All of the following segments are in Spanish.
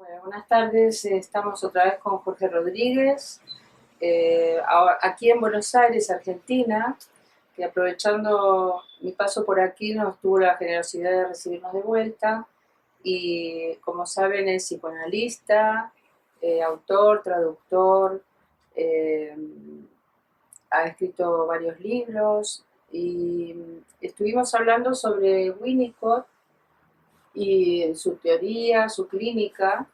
Bueno, buenas tardes, estamos otra vez con Jorge Rodríguez, aquí en Buenos Aires, Argentina, que aprovechando mi paso por aquí nos tuvo la generosidad de recibirnos de vuelta y como saben es psicoanalista, autor, traductor, eh, ha escrito varios libros y estuvimos hablando sobre Winnicott y su teoría, su clínica,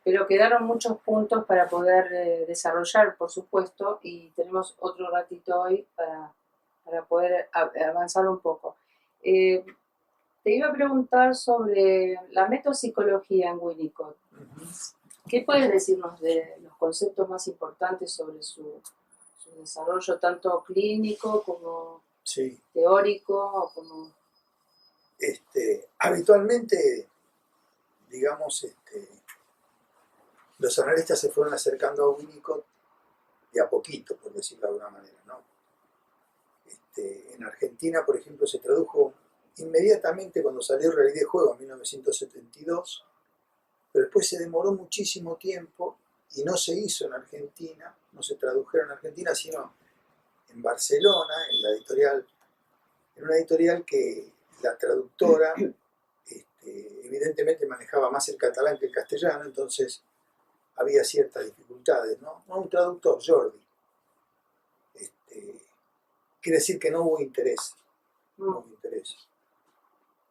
pero quedaron muchos puntos para poder desarrollar, por supuesto, y tenemos otro ratito hoy para poder avanzar un poco. Te iba a preguntar sobre la metapsicología en Winnicott. ¿Qué puedes decirnos de los conceptos más importantes sobre su desarrollo, tanto clínico como Sí, teórico? Como... habitualmente, digamos, los analistas se fueron acercando a Winnicott de a poquito, por decirlo de alguna manera, ¿no? En Argentina, por ejemplo, se tradujo inmediatamente cuando salió Realidad y Juego en 1972, pero después se demoró muchísimo tiempo y no se hizo en Argentina, no se tradujeron en Argentina, sino en Barcelona, en una editorial que la traductora evidentemente manejaba más el catalán que el castellano, entonces había ciertas dificultades, ¿no? No un traductor, Jordi. Quiere decir que no hubo interés. No hubo interés.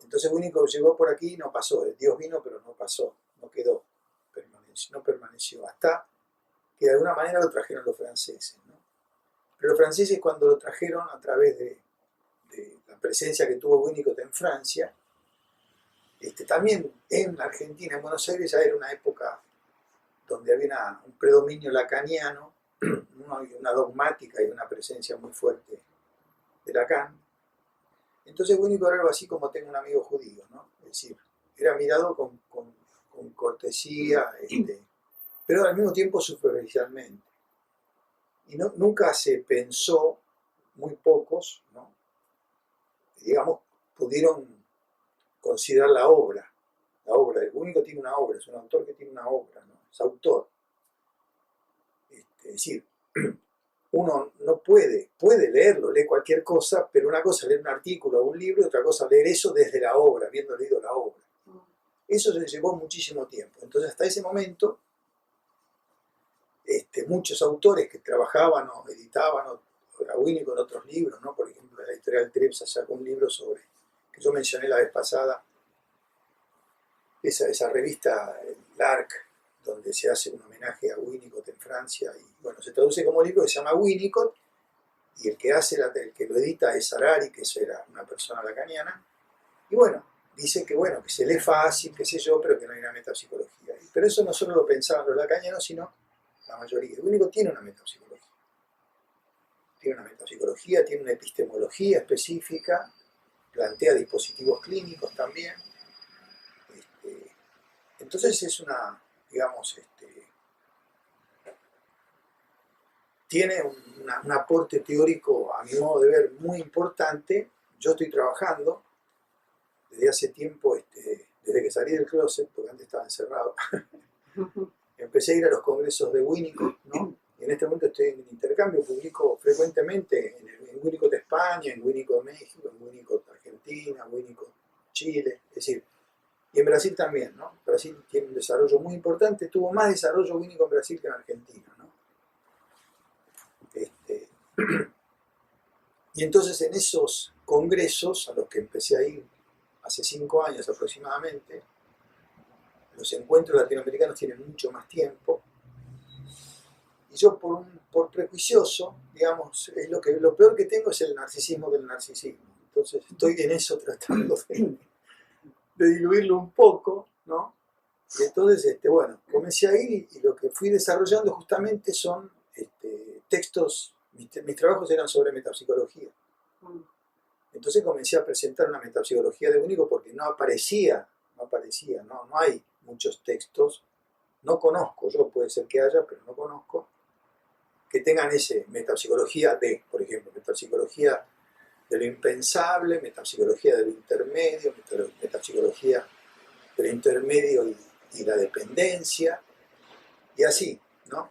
Entonces Winnicott llegó por aquí y no pasó. Dios vino, pero no pasó. No quedó. No permaneció. Hasta que de alguna manera lo trajeron los franceses, ¿no? Pero los franceses cuando lo trajeron a través de la presencia que tuvo Winnicott en Francia, también en Argentina, en Buenos Aires, ya era una época donde había un predominio lacaniano, una dogmática y una presencia muy fuerte de Lacan. Entonces Winnicott era algo así como tengo un amigo judío, ¿no? Es decir, era mirado con cortesía, pero al mismo tiempo superficialmente. Y nunca se pensó, muy pocos, ¿no? Digamos, pudieron considerar la obra. La obra, el único tiene una obra, es un autor que tiene una obra, ¿no? Es autor. Es decir, uno no puede leerlo, lee cualquier cosa, pero una cosa es leer un artículo o un libro y otra cosa leer eso desde la obra, habiendo leído la obra. Eso se llevó muchísimo tiempo. Entonces hasta ese momento, muchos autores que trabajaban o editaban a Winnicott con otros libros, ¿no? Por ejemplo, la editorial Trepsa sacó un libro sobre, que yo mencioné la vez pasada, esa revista, l'Arc, donde se hace un homenaje a Winnicott en Francia, y bueno, se traduce como libro que se llama Winnicott, y el que lo edita es Harari, que eso era una persona lacaniana, y bueno, dice que bueno, que se lee fácil, qué sé yo, pero que no hay una metapsicología. Pero eso no solo lo pensaban los lacanianos, sino la mayoría. Winnicott tiene una metapsicología. Tiene una metapsicología, tiene una epistemología específica, plantea dispositivos clínicos también. Entonces es una, digamos, tiene un aporte teórico, a mi modo de ver, muy importante. Yo estoy trabajando desde hace tiempo, desde que salí del closet, porque antes estaba encerrado, empecé a ir a los congresos de Winnicott, ¿no? Y en este momento estoy en intercambio, publico frecuentemente en Winnicott España, en Winnicott México, en Winnicott Argentina, en Winnicott Chile, es decir, y en Brasil también, ¿no? Brasil tiene un desarrollo muy importante, tuvo más desarrollo Winnicott en Brasil que en Argentina, ¿no? Y entonces en esos congresos, a los que empecé a ir hace 5 años aproximadamente, los encuentros latinoamericanos tienen mucho más tiempo, y yo por prejuicioso, digamos, lo peor que tengo es el narcisismo del narcisismo. Entonces estoy en eso tratando de diluirlo un poco, ¿no? Y entonces, bueno, comencé a ir y lo que fui desarrollando justamente son textos, mis trabajos eran sobre metapsicología. Entonces comencé a presentar una metapsicología de Winnicott porque no hay muchos textos, no conozco, yo puede ser que haya, pero no conozco, que tengan ese metapsicología de, por ejemplo, metapsicología de lo impensable, metapsicología de lo intermedio, metapsicología de lo intermedio y la dependencia, y así, ¿no?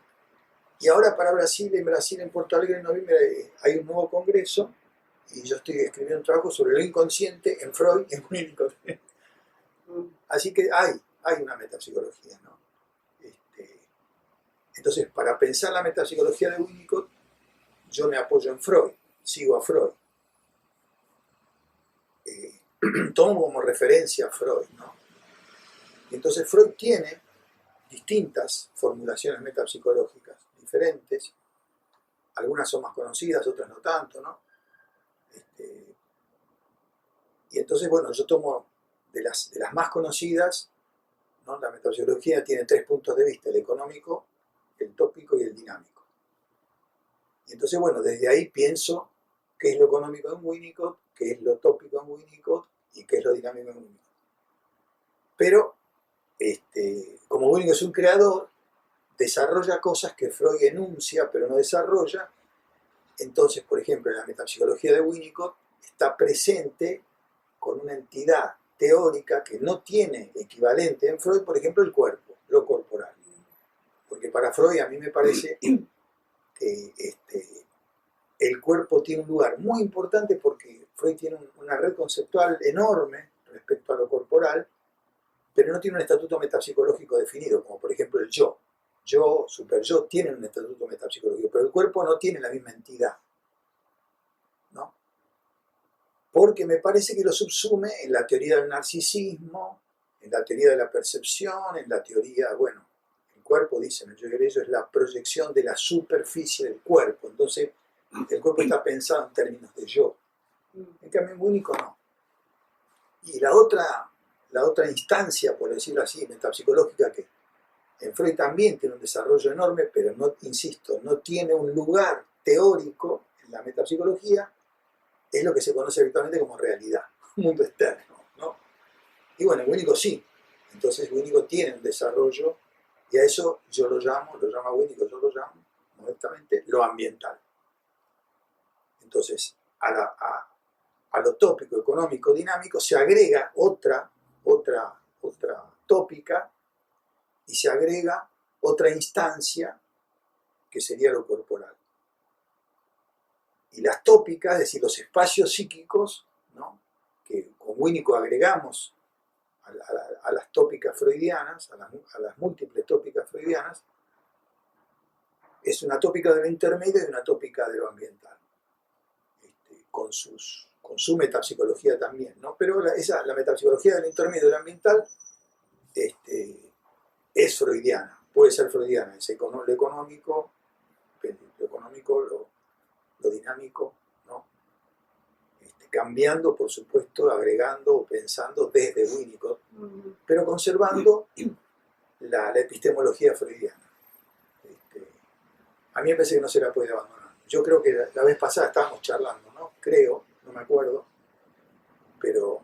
Y ahora para Brasil, en Porto Alegre, en noviembre, hay un nuevo congreso, y yo estoy escribiendo un trabajo sobre lo inconsciente en Freud y en Winnicott. Así que hay una metapsicología, ¿no? Entonces, para pensar la metapsicología de Winnicott, yo me apoyo en Freud, sigo a Freud. Tomo como referencia a Freud, ¿no? Y entonces Freud tiene distintas formulaciones metapsicológicas diferentes, algunas son más conocidas, otras no tanto, ¿no? Y entonces, bueno, yo tomo de las más conocidas, ¿no? La metapsicología tiene 3 puntos de vista, el económico, el tópico y el dinámico. Y entonces, bueno, desde ahí pienso qué es lo económico en Winnicott, qué es lo tópico en Winnicott y qué es lo dinámico en Winnicott. Pero, como Winnicott es un creador, desarrolla cosas que Freud enuncia, pero no desarrolla. Entonces, por ejemplo, en la metapsicología de Winnicott está presente con una entidad teórica que no tiene equivalente en Freud, por ejemplo, el cuerpo, lo corporal. Porque para Freud a mí me parece que el cuerpo tiene un lugar muy importante porque Freud tiene una red conceptual enorme respecto a lo corporal, pero no tiene un estatuto metapsicológico definido, como por ejemplo el yo. Yo, superyo, tienen un estatuto metapsicológico, pero el cuerpo no tiene la misma entidad, ¿no? Porque me parece que lo subsume en la teoría del narcisismo, en la teoría de la percepción, en la teoría, bueno, el cuerpo, dicen, el yo y ello es la proyección de la superficie del cuerpo, entonces el cuerpo está pensado en términos de yo. En cambio, en único no. Y la otra instancia, por decirlo así, metapsicológica, que en Freud también tiene un desarrollo enorme, pero no, insisto, no tiene un lugar teórico en la metapsicología, es lo que se conoce habitualmente como realidad, un mundo externo, ¿no? Y bueno, en Winnicott sí. Entonces Winnicott tiene un desarrollo, y a eso yo lo llama Winnicott, yo lo llamo, modestamente, lo ambiental. Entonces, a lo tópico, económico, dinámico, se agrega otra tópica, y se agrega otra instancia que sería lo corporal. Y las tópicas, es decir, los espacios psíquicos, ¿no? Que con Winnicott agregamos a las tópicas freudianas, a las múltiples tópicas freudianas, es una tópica de lo intermedio y una tópica de lo ambiental, con su metapsicología también, ¿no? Pero la metapsicología del intermedio y del ambiental es freudiana, puede ser freudiana, es lo económico, lo dinámico, ¿no? Cambiando, por supuesto, agregando o pensando desde Winnicott, pero conservando la epistemología freudiana. A mí me parece que no se la puede abandonar. Yo creo que la vez pasada estábamos charlando, ¿no? Creo, no me acuerdo, pero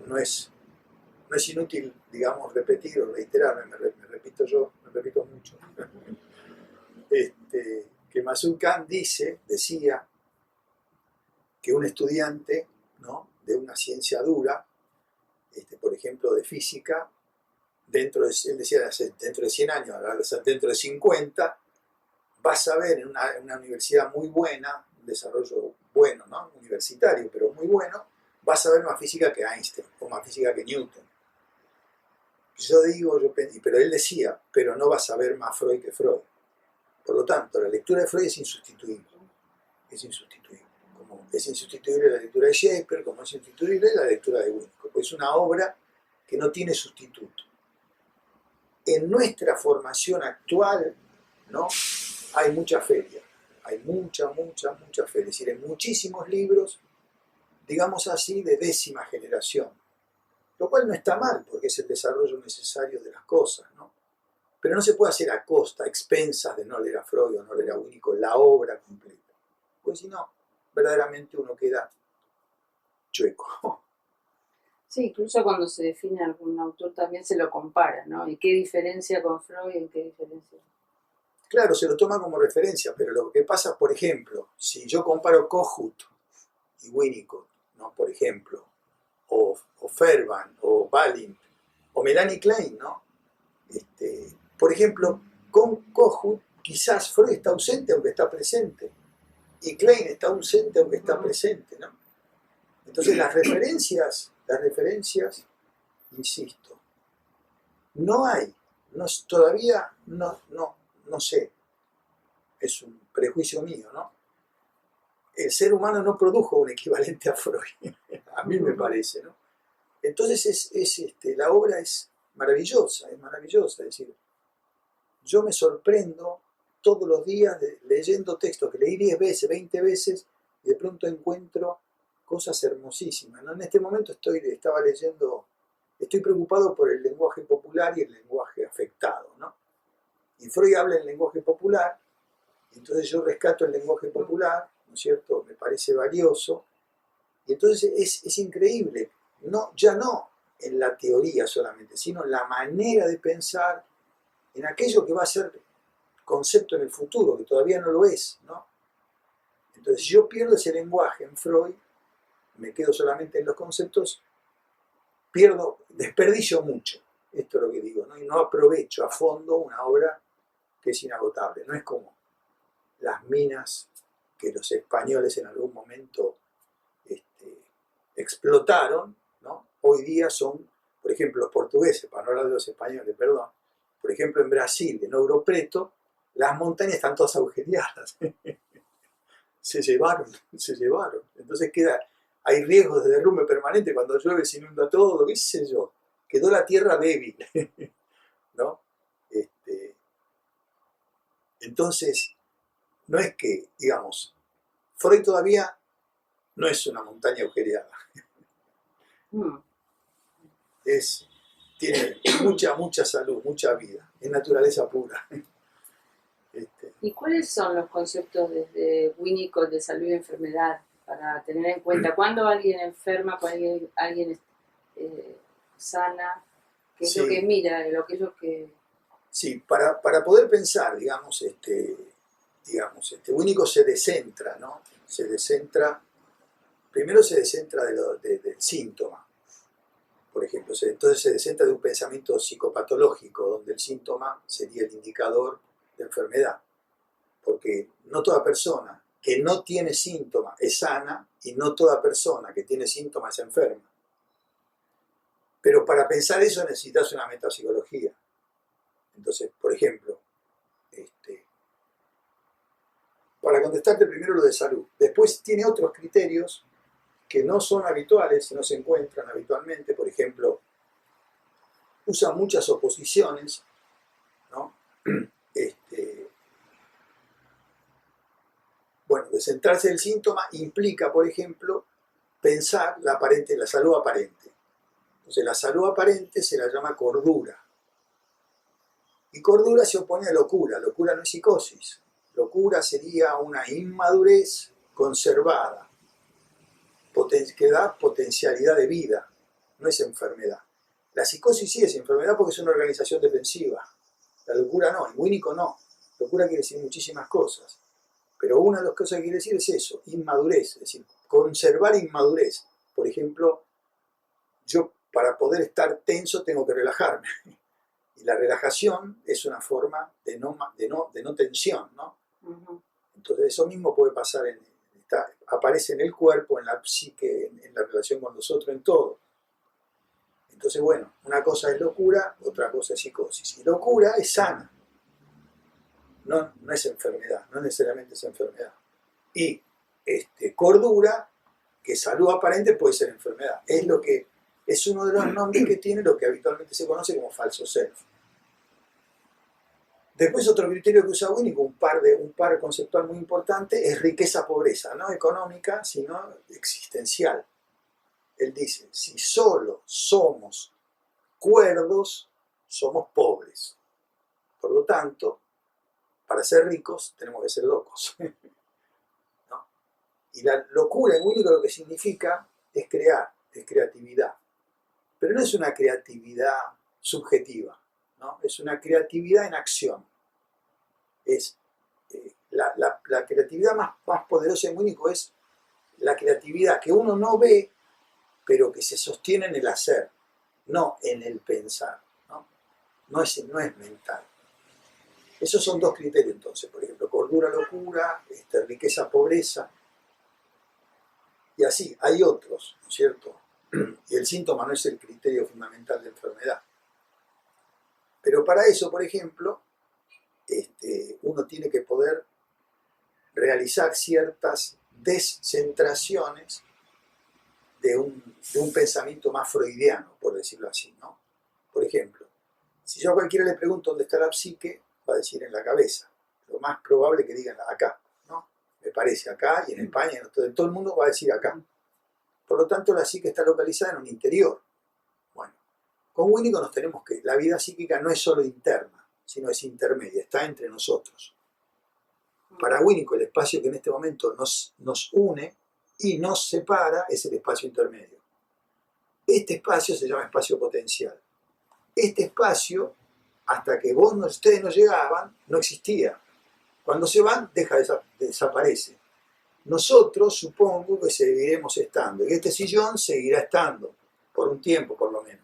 no es inútil, digamos, repetir o reiterarme, me repito mucho. Que Mazul Khan decía que un estudiante, ¿no? De una ciencia dura, por ejemplo, de física, él decía, dentro de 100 años, dentro de 50, vas a ver en una universidad muy buena, un desarrollo bueno, ¿no? Universitario, pero muy bueno, vas a ver más física que Einstein o más física que Newton. Yo digo, pero él decía, pero no vas a ver más Freud que Freud. Por lo tanto, la lectura de Freud es insustituible. Es insustituible. Como es insustituible la lectura de Shakespeare, como es insustituible la lectura de Winnicott. Pues es una obra que no tiene sustituto. En nuestra formación actual, ¿no? Hay mucha feria. Hay mucha feria. Es decir, hay muchísimos libros, digamos así, de 10ª generación. Lo cual no está mal, porque es el desarrollo necesario de las cosas, ¿no? Pero no se puede hacer a costa, a expensas de no leer a Freud o no leer a Winnicott la obra completa. Pues si no, verdaderamente uno queda chueco. Sí, incluso cuando se define algún autor también se lo compara, ¿no? ¿Y qué diferencia con Freud? ¿En qué diferencia? Claro, se lo toma como referencia, pero lo que pasa, por ejemplo, si yo comparo Kohut y Winnicott, ¿no? Por ejemplo, o Fairbairn, o Balint, o Melanie Klein, ¿no? Por ejemplo, con Kohut quizás Freud está ausente aunque está presente, y Klein está ausente aunque está presente, ¿no? Entonces las referencias, insisto, no hay, todavía no sé, es un prejuicio mío, ¿no? El ser humano no produjo un equivalente a Freud, a mí me parece, ¿no? Entonces la obra es maravillosa, es decir, yo me sorprendo todos los días leyendo textos que leí 10 veces, 20 veces, y de pronto encuentro cosas hermosísimas, ¿no? En este momento estoy preocupado por el lenguaje popular y el lenguaje afectado, ¿no? Y Freud habla en lenguaje popular, entonces yo rescato el lenguaje popular, ¿no es cierto? Me parece valioso, y entonces es increíble, ya no en la teoría solamente, sino en la manera de pensar, en aquello que va a ser concepto en el futuro, que todavía no lo es, ¿no? Entonces yo pierdo ese lenguaje en Freud, me quedo solamente en los conceptos, desperdicio mucho, esto es lo que digo, ¿no? Y no aprovecho a fondo una obra que es inagotable, no es como las minas que los españoles en algún momento explotaron, ¿no? Hoy día son, por ejemplo, los portugueses, para no hablar de los españoles, perdón, por ejemplo en Brasil, en Ouro Preto, las montañas están todas agujereadas, se llevaron, entonces hay riesgos de derrumbe permanente, cuando llueve se inunda todo, qué sé yo, quedó la tierra débil, ¿no? Entonces, no es que, digamos, Freud todavía no es una montaña agujereada. Tiene mucha salud, mucha vida, es naturaleza pura. ¿Y cuáles son los conceptos desde Winnicott de salud y enfermedad para tener en cuenta cuando alguien enferma, cuando alguien sana? ¿Qué es lo que mira, lo que es lo que...? Sí, para poder pensar, digamos, Winnicott se descentra, ¿no? Primero se descentra del síntoma, por ejemplo, entonces se descentra de un pensamiento psicopatológico, donde el síntoma sería el indicador de enfermedad, porque no toda persona que no tiene síntomas es sana y no toda persona que tiene síntomas es enferma. Pero para pensar eso necesitas una metapsicología. Entonces, por ejemplo, para contestarte primero lo de salud. Después tiene otros criterios que no son habituales, no se encuentran habitualmente. Por ejemplo, usa muchas oposiciones, ¿no? Bueno, descentrarse del síntoma implica, por ejemplo, pensar la salud aparente. Entonces, la salud aparente se la llama cordura. Y cordura se opone a locura. Locura no es psicosis. Locura sería una inmadurez conservada, que da potencialidad de vida, no es enfermedad. La psicosis sí es enfermedad porque es una organización defensiva. La locura no, en Winnicott no. Locura quiere decir muchísimas cosas. Pero una de las cosas que quiere decir es eso, inmadurez, es decir, conservar inmadurez. Por ejemplo, yo para poder estar tenso tengo que relajarme. Y la relajación es una forma de no tensión, ¿no? Uh-huh. Entonces eso mismo puede pasar, aparece en el cuerpo, en la psique, en la relación con los otros, en todo. Entonces, bueno, una cosa es locura, otra cosa es psicosis. Y locura es sana. No es enfermedad, no necesariamente es enfermedad. Y cordura, que salud aparente puede ser enfermedad. Es uno de los nombres que tiene lo que habitualmente se conoce como falso self. Después otro criterio que usa Winnicott, un par conceptual muy importante, es riqueza-pobreza, no económica, sino existencial. Él dice, si solo somos cuerdos, somos pobres. Por lo tanto, para ser ricos tenemos que ser locos. ¿No? Y la locura en Winnicott lo que significa es crear, es creatividad. Pero no es una creatividad subjetiva, ¿no? Es una creatividad en acción. Es la creatividad más poderosa en Winnicott es la creatividad que uno no ve, pero que se sostiene en el hacer, no en el pensar, ¿no? no es mental. Esos son dos criterios entonces, por ejemplo, cordura, locura, riqueza, pobreza, y así, hay otros, ¿no es cierto? Y el síntoma no es el criterio fundamental de enfermedad. Pero para eso, por ejemplo, uno tiene que poder realizar ciertas descentraciones de un pensamiento más freudiano, por decirlo así, ¿no? Por ejemplo, si yo a cualquiera le pregunto dónde está la psique, va a decir en la cabeza. Lo más probable es que digan acá, ¿no? Me parece acá, y en España, en todo el mundo va a decir acá. Por lo tanto, la psique está localizada en un interior. Bueno, con Winnicott nos tenemos que, la vida psíquica no es solo interna, sino es intermedia, está entre nosotros. Para Winnicott, el espacio que en este momento nos une y nos separa es el espacio intermedio. Este espacio se llama espacio potencial. Este espacio, hasta que ustedes no llegaban, no existía. Cuando se van, desaparece. Nosotros, supongo que seguiremos estando, y este sillón seguirá estando, por un tiempo por lo menos.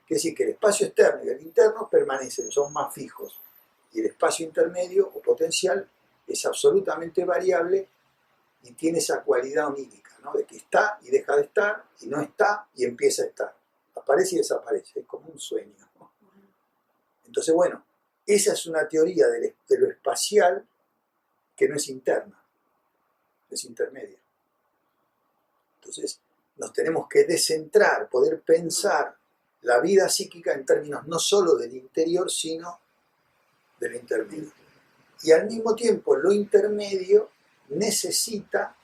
Quiere decir que el espacio externo y el interno permanecen, son más fijos, y el espacio intermedio o potencial es absolutamente variable y tiene esa cualidad onírica, ¿no? De que está y deja de estar, y no está y empieza a estar. Aparece y desaparece, es como un sueño, ¿no? Entonces, bueno, esa es una teoría de lo espacial que no es interna, es intermedia. Entonces, nos tenemos que descentrar, poder pensar la vida psíquica en términos no solo del interior, sino del intermedio. Y al mismo tiempo, lo intermedio necesita,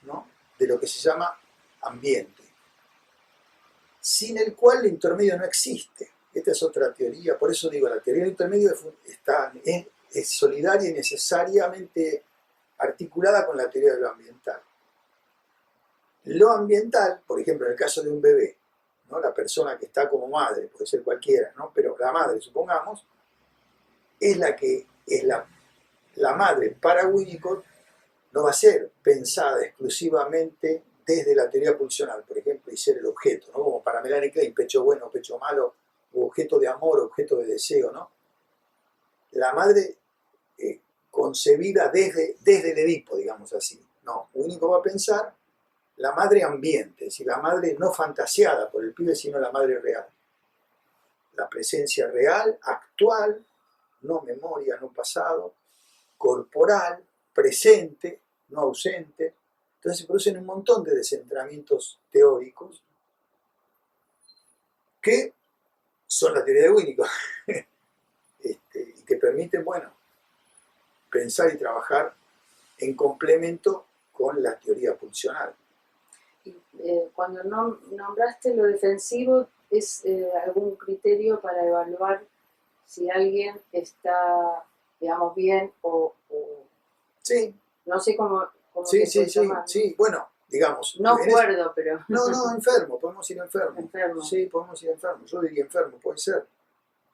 ¿no?, de lo que se llama ambiente, sin el cual el intermedio no existe. Esta es otra teoría, por eso digo, la teoría del intermedio es solidaria y necesariamente articulada con la teoría de lo ambiental. Lo ambiental, por ejemplo, en el caso de un bebé, ¿no?, la persona que está como madre, puede ser cualquiera, ¿no?, pero la madre, supongamos, es la que es la madre para Winnicott. No va a ser pensada exclusivamente desde la teoría pulsional, por ejemplo, y ser el objeto, ¿no?, como para Melanie Klein, pecho bueno, pecho malo, objeto de amor, objeto de deseo, ¿no? La madre concebida desde el Edipo, digamos así. No, Winnicott va a pensar la madre ambiente, es decir, la madre no fantaseada por el pibe, sino la madre real. La presencia real, actual, no memoria, no pasado, corporal, presente, no ausente. Entonces se producen un montón de descentramientos teóricos que son la teoría de Winnicott y que permiten, bueno, pensar y trabajar en complemento con la teoría pulsional. Y cuando nombraste lo defensivo, ¿es algún criterio para evaluar si alguien está, digamos, bien o Sí. No sé cómo sí, se sí, llama, sí, bueno, digamos. No cuerdo, pero... No, enfermo, podemos ir enfermo. Sí, podemos ir enfermo, yo diría enfermo, puede ser.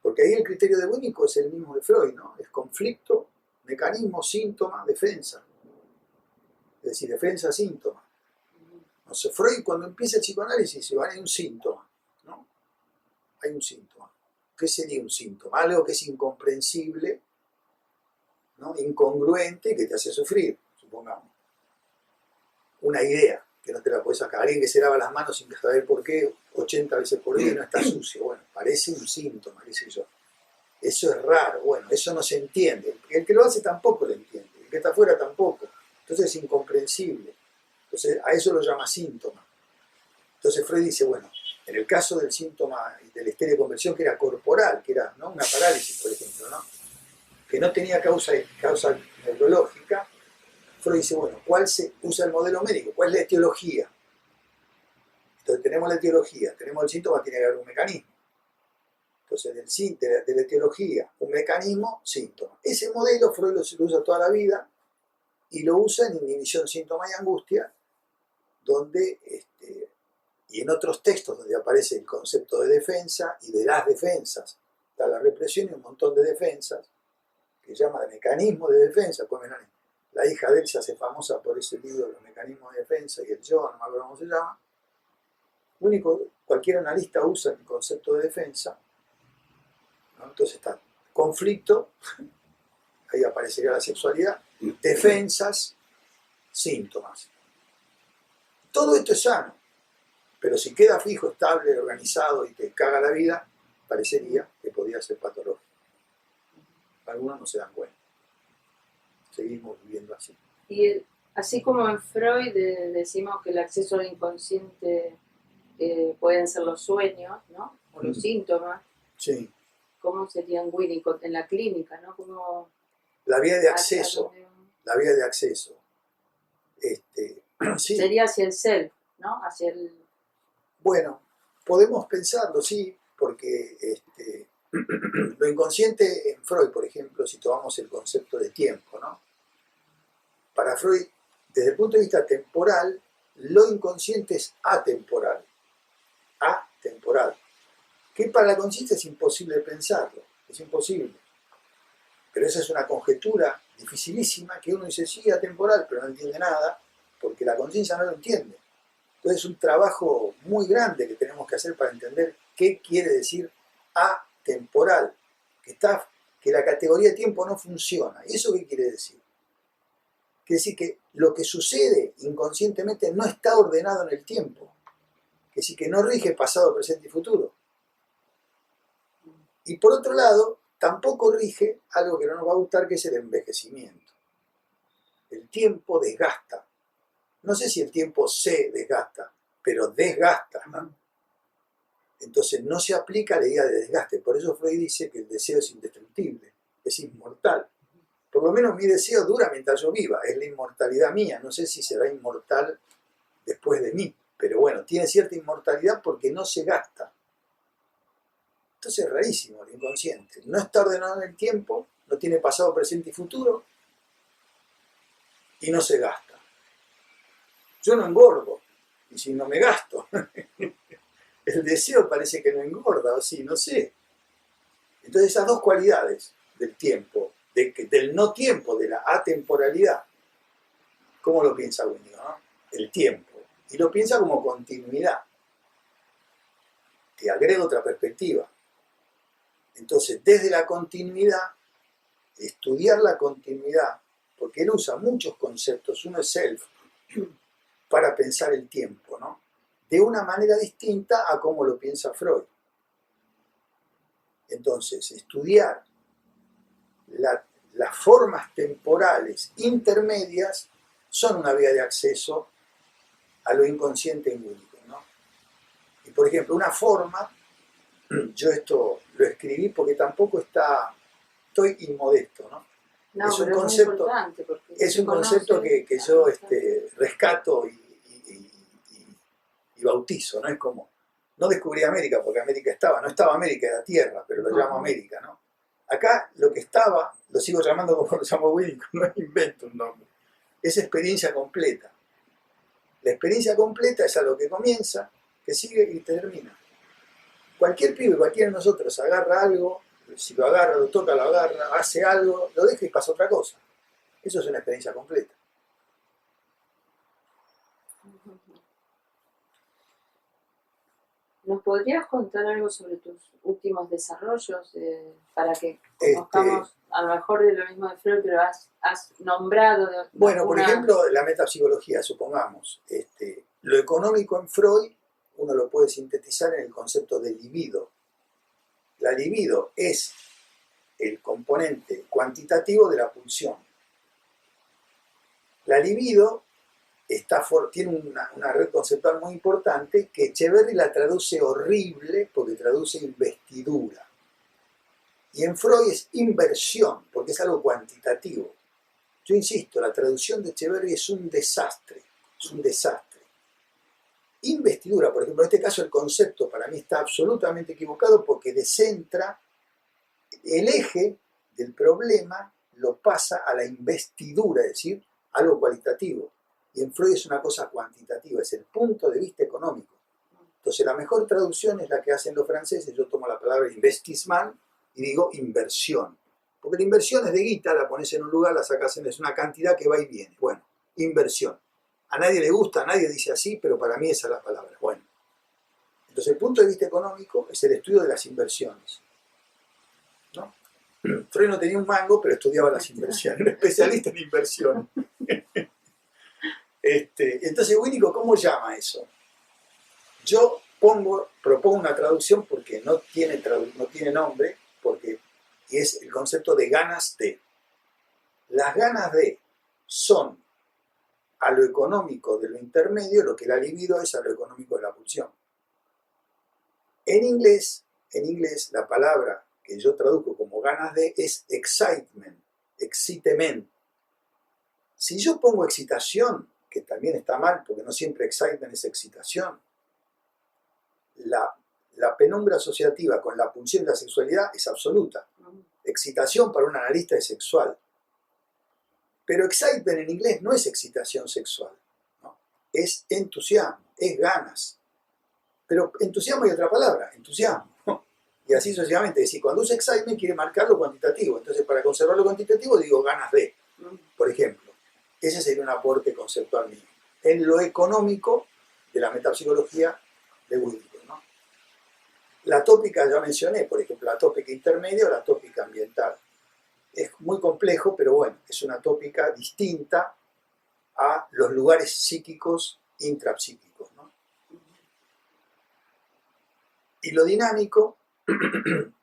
Porque ahí el criterio de Winnicott es el mismo de Freud, ¿no? Es conflicto, mecanismo, síntoma, defensa. Es decir, defensa, síntoma. No sé, Freud cuando empieza el psicoanálisis dice, hay un síntoma, ¿no? Hay un síntoma. ¿Qué sería un síntoma? Algo que es incomprensible, ¿no?, incongruente, que te hace sufrir, supongamos. Una idea que no te la puedes sacar. Alguien que se lava las manos sin saber por qué 80 veces por día y no está sucio. Bueno, parece un síntoma, qué sé yo. Eso es raro, bueno, eso no se entiende. El que lo hace tampoco lo entiende, el que está afuera tampoco. Entonces es incomprensible. Entonces a eso lo llama síntoma. Entonces Freud dice, bueno, en el caso del síntoma de la histeria de conversión, que era corporal, que era, ¿no?, una parálisis, por ejemplo, ¿no?, que no tenía causa neurológica, Freud dice, bueno, ¿cuál se usa el modelo médico? ¿Cuál es la etiología? Entonces tenemos la etiología, tenemos el síntoma, tiene que haber un mecanismo. Entonces de la etiología, un mecanismo, síntoma. Ese modelo Freud lo usa toda la vida y lo usa en Inhibición, Síntoma y Angustia, donde, y en otros textos donde aparece el concepto de defensa y de las defensas. Está la represión y un montón de defensas, que llama de mecanismo de defensa. Pues la hija de él se hace famosa por ese libro, Los mecanismos de defensa, y el yo, no me acuerdo cómo se llama. Cualquier analista usa el concepto de defensa, ¿no? Entonces está conflicto, ahí aparecería la sexualidad, defensas, síntomas. Todo esto es sano, pero si queda fijo, estable, organizado y te caga la vida, parecería que podría ser patológico. Algunos no se dan cuenta. Seguimos viviendo así. Y así como en Freud decimos que el acceso al inconsciente pueden ser los sueños, ¿no? O los síntomas. Sí. ¿Cómo sería en Winnicott en la clínica, ¿no? Como la vía de acceso. La vía de acceso. Sí. Sería hacia el self, ¿no? Hacia el... Bueno, podemos pensarlo, sí, porque lo inconsciente en Freud, por ejemplo, si tomamos el concepto de tiempo, ¿no? Para Freud, desde el punto de vista temporal, lo inconsciente es atemporal. Atemporal. Que para la conciencia es imposible pensarlo, es imposible. Pero esa es una conjetura dificilísima que uno dice, sí, atemporal, pero no entiende nada, porque la conciencia no lo entiende. Entonces es un trabajo muy grande que tenemos que hacer para entender qué quiere decir atemporal, que la categoría de tiempo no funciona. ¿Y eso qué quiere decir? Quiere decir que lo que sucede inconscientemente no está ordenado en el tiempo. Quiere decir que no rige pasado, presente y futuro. Y por otro lado, tampoco rige algo que no nos va a gustar, que es el envejecimiento. El tiempo desgasta. No sé si el tiempo se desgasta, pero desgasta, ¿no? Entonces no se aplica la idea de desgaste. Por eso Freud dice que el deseo es indestructible, es inmortal. Por lo menos mi deseo dura mientras yo viva, es la inmortalidad mía. No sé si será inmortal después de mí, pero bueno, tiene cierta inmortalidad porque no se gasta. Entonces es rarísimo el inconsciente. No está ordenado en el tiempo, no tiene pasado, presente y futuro, y no se gasta. Yo no engordo, y si no me gasto, el deseo parece que no engorda, o sí, no sé. Entonces esas dos cualidades del tiempo, del no tiempo, de la atemporalidad, ¿cómo lo piensa Winnicott, no? El tiempo. Y lo piensa como continuidad. Te agrega otra perspectiva. Entonces, desde la continuidad, estudiar la continuidad, porque él usa muchos conceptos, uno es self, para pensar el tiempo, ¿no? De una manera distinta a cómo lo piensa Freud. Entonces, estudiar las formas temporales intermedias son una vía de acceso a lo inconsciente en Winnicott, ¿no? Y por ejemplo, una forma, yo esto lo escribí porque tampoco estoy inmodesto, ¿no? No, es un pero concepto, es un concepto que yo rescato y bautizo, ¿no? Es como, no descubrí América porque América no estaba América, era tierra, pero lo llamo América, ¿no? Acá lo que estaba, lo sigo llamando como lo llamo Winnicott, no invento un nombre, es experiencia completa. La experiencia completa es a lo que comienza, que sigue y termina. Cualquier pibe, cualquiera de nosotros agarra algo, si lo agarra, lo toca, lo agarra, hace algo, lo deja y pasa otra cosa. Eso es una experiencia completa. ¿Nos podrías contar algo sobre tus últimos desarrollos para que conozcamos a lo mejor de lo mismo de Freud, pero has nombrado? Bueno, por ejemplo, la metapsicología, supongamos. Lo económico en Freud uno lo puede sintetizar en el concepto de libido. La libido es el componente cuantitativo de la pulsión. La libido tiene una red conceptual muy importante que Echeverri la traduce horrible porque traduce investidura. Y en Freud es inversión porque es algo cuantitativo. Yo insisto, la traducción de Echeverri es un desastre, es un desastre. Investidura, por ejemplo, en este caso el concepto para mí está absolutamente equivocado porque descentra el eje del problema, lo pasa a la investidura, es decir, algo cualitativo. Y en Freud es una cosa cuantitativa, es el punto de vista económico. Entonces la mejor traducción es la que hacen los franceses, yo tomo la palabra investissement y digo inversión. Porque la inversión es de guita, la pones en un lugar, la sacas es una cantidad que va y viene. Bueno, inversión. A nadie le gusta, a nadie dice así, pero para mí esa es la palabra. Bueno, entonces el punto de vista económico es el estudio de las inversiones. Freud no tenía un mango, pero estudiaba las inversiones, era especialista en inversión. Entonces, Winnicott, ¿cómo llama eso? Yo propongo una traducción porque no tiene nombre, y es el concepto de ganas de. Las ganas de son a lo económico de lo intermedio lo que la libido es a lo económico de la pulsión. En inglés, la palabra que yo traduzco como ganas de es excitement, excitement. Si yo pongo excitación, que también está mal, porque no siempre excitement es excitación, la penumbra asociativa con la pulsión de la sexualidad es absoluta. Excitación para un analista es sexual. Pero excitement en inglés no es excitación sexual, ¿no? Es entusiasmo, es ganas. Pero entusiasmo hay otra palabra, entusiasmo. Y así sucesivamente. Es decir, cuando uso excitement quiere marcar lo cuantitativo. Entonces, para conservar lo cuantitativo digo ganas de. Por ejemplo, ese sería un aporte conceptual mío. En lo económico de la metapsicología de Winnicott, ¿no? La tópica ya mencioné, por ejemplo, la tópica intermedia o la tópica ambiental. Es muy complejo, pero bueno, es una tópica distinta a los lugares psíquicos intrapsíquicos, ¿no? Y lo dinámico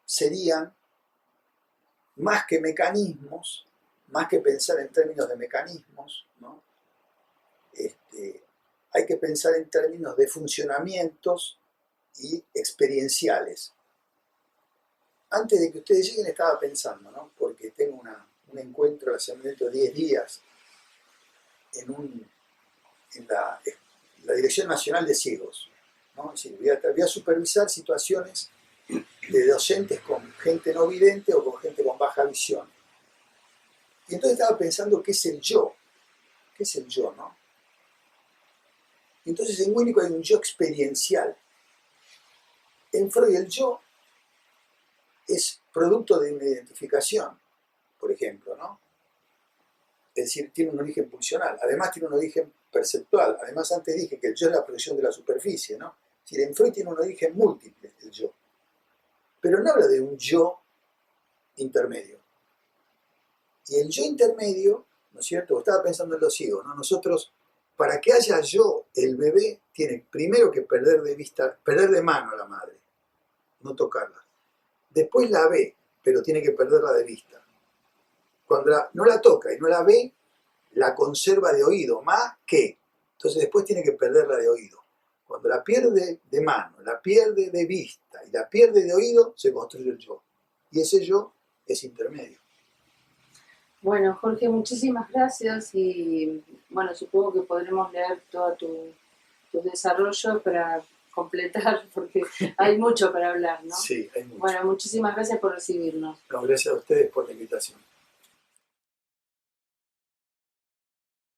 serían más que mecanismos, más que pensar en términos de mecanismos, ¿no? Hay que pensar en términos de funcionamientos y experienciales. Antes de que ustedes lleguen estaba pensando, ¿no? Porque tengo un encuentro dentro de 10 días en la Dirección Nacional de Ciegos, ¿no? Es decir, voy a supervisar situaciones de docentes con gente no vidente o con gente con baja visión. Y entonces estaba pensando qué es el yo, ¿no? Y entonces en Winnicott hay un yo experiencial. En Freud el yo es producto de una identificación, por ejemplo, ¿no? Es decir, tiene un origen pulsional, además tiene un origen perceptual, además antes dije que el yo es la proyección de la superficie, ¿no? Es decir, en Freud tiene un origen múltiple el yo, pero no habla de un yo intermedio. Y el yo intermedio, ¿no es cierto? Estaba pensando en los higos, ¿no? Nosotros, para que haya yo, el bebé tiene primero que perder de mano a la madre, no tocarla. Después la ve, pero tiene que perderla de vista. Cuando no la toca y no la ve, la conserva de oído, más que. Entonces después tiene que perderla de oído. Cuando la pierde de mano, la pierde de vista y la pierde de oído, se construye el yo. Y ese yo es intermedio. Bueno, Jorge, muchísimas gracias y bueno, supongo que podremos leer todo tu desarrollo para completar, porque hay mucho para hablar, ¿no? Sí, hay mucho. Bueno, muchísimas gracias por recibirnos. No, gracias a ustedes por la invitación.